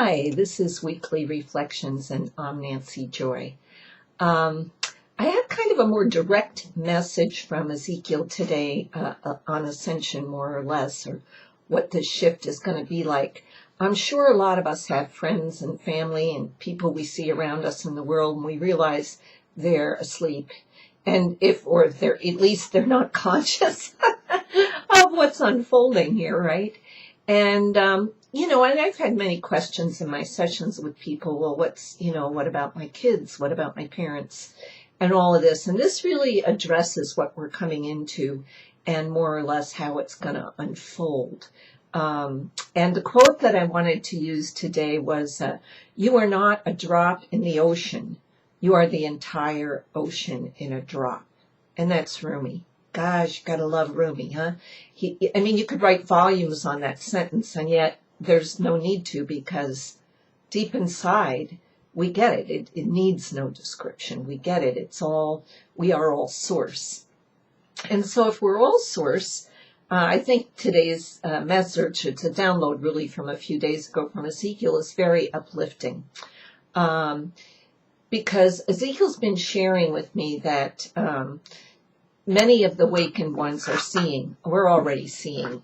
Hi, this is Weekly Reflections, and I'm NancyJoy. I had kind of a more direct message from Ezekiel today on Ascension, more or less, or what the shift is going to be like. I'm sure a lot of us have friends and family and people we see around us in the world, and we realize they're asleep. And if they're, at least they're not conscious of what's unfolding here, right? And, and I've had many questions in my sessions with people. Well, what about my kids? What about my parents? And all of this. And this really addresses what we're coming into and more or less how it's going to unfold. And the quote that I wanted to use today was, you are not a drop in the ocean. You are the entire ocean in a drop. And that's Rumi. Gosh, gotta love Rumi, huh? You could write volumes on that sentence, and yet there's no need to, because deep inside, we get it. It needs no description. We get it. We are all source. And so if we're all source, I think today's message, it's a download really from a few days ago from Ezekiel, is very uplifting. Because Ezekiel's been sharing with me that many of the awakened ones we're already seeing,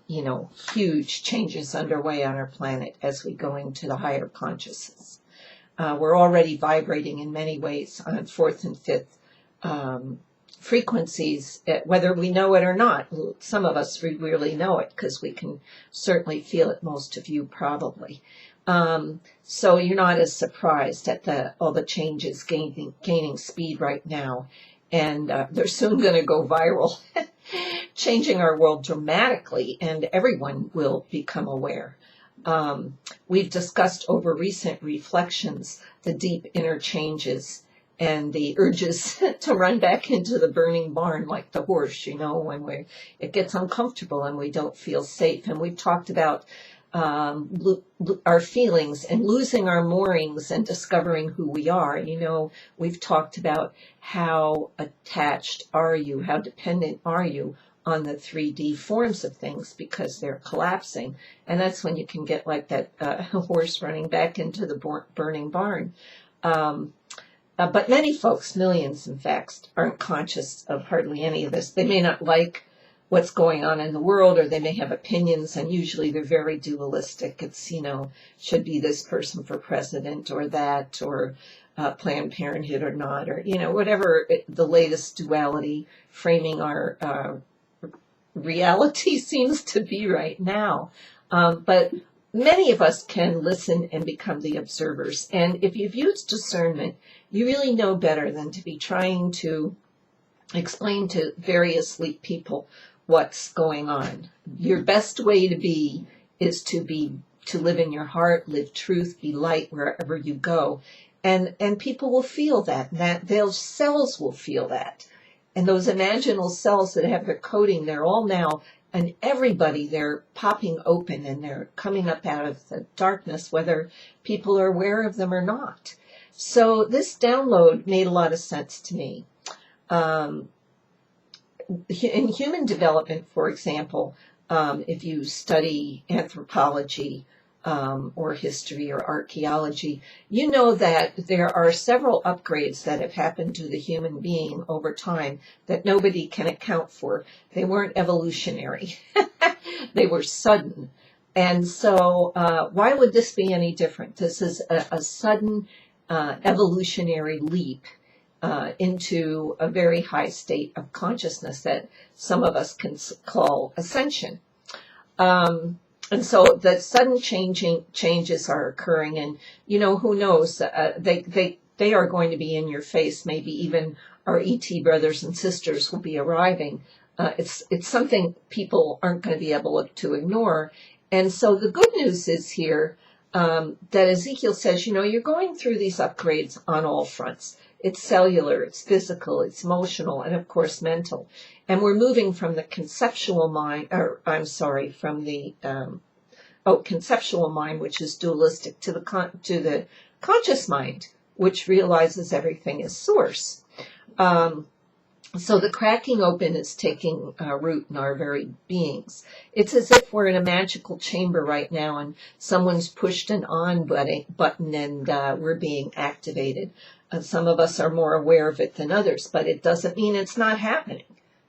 huge changes underway on our planet as we go into the higher consciousness. We're already vibrating in many ways on fourth and fifth frequencies, whether we know it or not. Some of us really know it because we can certainly feel it, most of you probably. So you're not as surprised at all the changes gaining speed right now. And they're soon going to go viral, changing our world dramatically, and everyone will become aware. We've discussed over recent reflections the deep inner changes and the urges to run back into the burning barn like the horse, when it gets uncomfortable and we don't feel safe. And we've talked about our feelings and losing our moorings and discovering who we are. We've talked about how attached are you, how dependent are you on the 3D forms of things, because they're collapsing. And that's when you can get like that horse running back into the burning barn. But many folks, millions in fact, aren't conscious of hardly any of this. They may not like what's going on in the world, or they may have opinions, and usually they're very dualistic. It's, should be this person for president or that, or Planned Parenthood or not, or, whatever the latest duality framing our reality seems to be right now. But many of us can listen and become the observers. And if you've used discernment, you really know better than to be trying to explain to very asleep people what's going on. Your best way to be is to live in your heart, live truth, be light wherever you go. And people will feel that, and that their selves will feel that. And those imaginal cells that have their coding, they're all now, and everybody, they're popping open and they're coming up out of the darkness, whether people are aware of them or not. So this download made a lot of sense to me. In human development, for example, if you study anthropology or history or archaeology, you know that there are several upgrades that have happened to the human being over time that nobody can account for. They weren't evolutionary. They were sudden. And so why would this be any different? This is a sudden evolutionary leap into a very high state of consciousness that some of us can call ascension. And so the sudden changes are occurring, and who knows, they are going to be in your face. Maybe even our ET brothers and sisters will be arriving. It's something people aren't going to be able to ignore. And so the good news is here that Ezekiel says, you're going through these upgrades on all fronts. It's cellular, it's physical, it's emotional, and of course mental. And we're moving from the conceptual mind, conceptual mind, which is dualistic, to the conscious mind, which realizes everything is source. So the cracking open is taking root in our very beings. It's as if we're in a magical chamber right now and someone's pushed an on button and we're being activated. Some of us are more aware of it than others, but it doesn't mean it's not happening.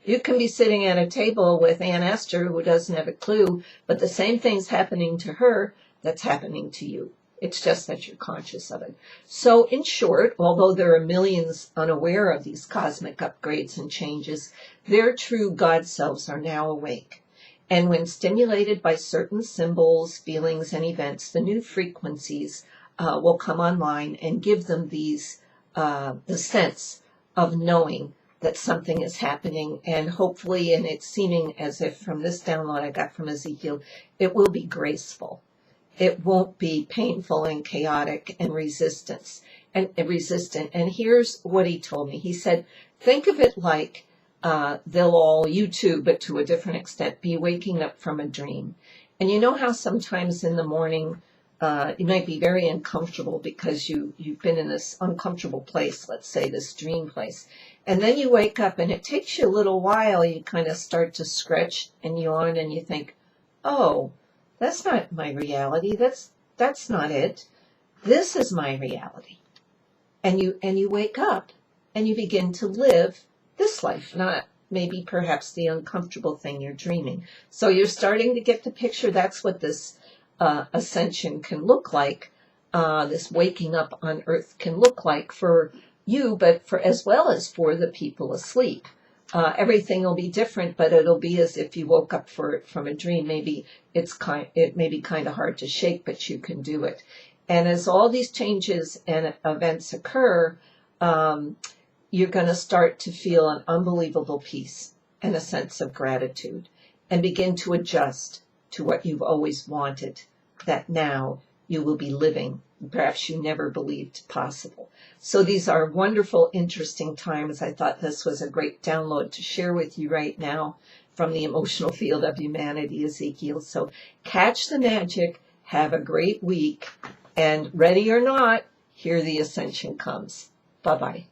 You can be sitting at a table with Aunt Esther who doesn't have a clue, but the same thing's happening to her that's happening to you. It's just that you're conscious of it. So in short, although there are millions unaware of these cosmic upgrades and changes, their true God selves are now awake. And when stimulated by certain symbols, feelings, and events, the new frequencies will come online and give them these the sense of knowing that something is happening, and hopefully, and it's seeming as if from this download I got from Ezekiel, it will be graceful. It won't be painful and chaotic and resistant. And here's what he told me. He said, think of it like they'll all, you too, but to a different extent, be waking up from a dream. And you know how sometimes in the morning you might be very uncomfortable because you've been in this uncomfortable place, let's say this dream place. And then you wake up and it takes you a little while. You kind of start to stretch and yawn and you think, oh, that's not my reality. That's not it. This is my reality. And you wake up and you begin to live this life, not maybe perhaps the uncomfortable thing you're dreaming. So you're starting to get the picture. That's what this ascension can look like. This waking up on earth can look like for you, but for as well as for the people asleep. Everything will be different, but it'll be as if you woke up from a dream. Maybe it may be kind of hard to shake, but you can do it. And as all these changes and events occur, you're going to start to feel an unbelievable peace and a sense of gratitude, and begin to adjust to what you've always wanted, that now you will be living, perhaps you never believed possible. So these are wonderful, interesting times. I thought this was a great download to share with you right now from the emotional field of humanity, Ezekiel. So catch the magic, have a great week, and ready or not, here the ascension comes. Bye-bye.